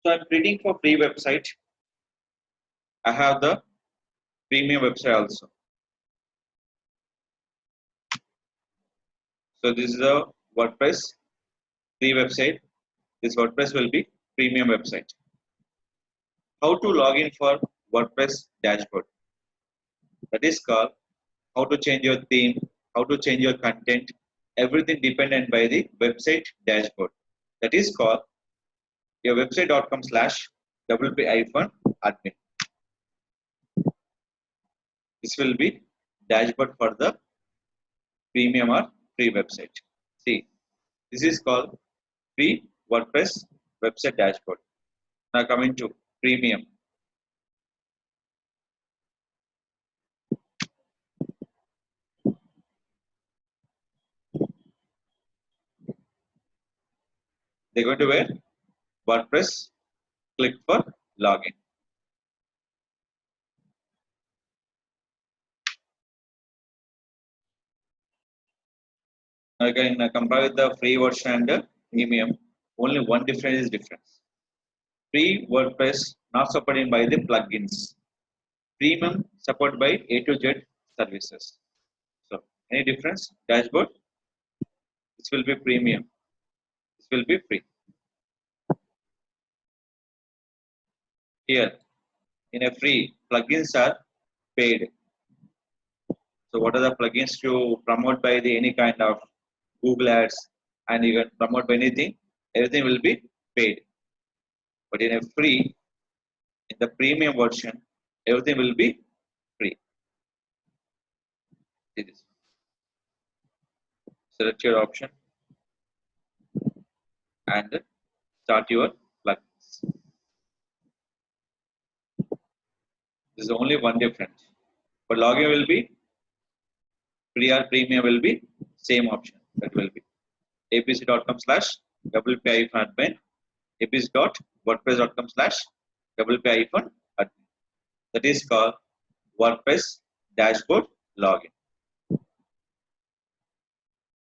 So I'm creating for free website. I have the premium website also. So this is a WordPress free website. This WordPress will be premium website. How to log in for WordPress dashboard? That is called how to change your theme, how to change your content, everything dependent by the website dashboard. That is called your website.com/wp-admin. This will be dashboard for the premium or free website. See, this is called free WordPress website dashboard. Now coming to premium. They're going to wear WordPress, click for login. Now you can compare with the free version and the premium. Only one difference. Free WordPress not supported by the plugins. Premium supported by A to Z services. So any difference? Dashboard. This will be premium. This will be free. Here in a free, plugins are paid. So what are the plugins to promote by the any kind of Google ads and you can promote by anything? Everything will be paid. But in a free, in the premium version, everything will be free. See this. Select your option and start your plugins. This is only one difference. But login will be free or premium will be same option. That will be apc.com/wp-admin, apc.wordpress.com/wp-admin. That is called WordPress dashboard login.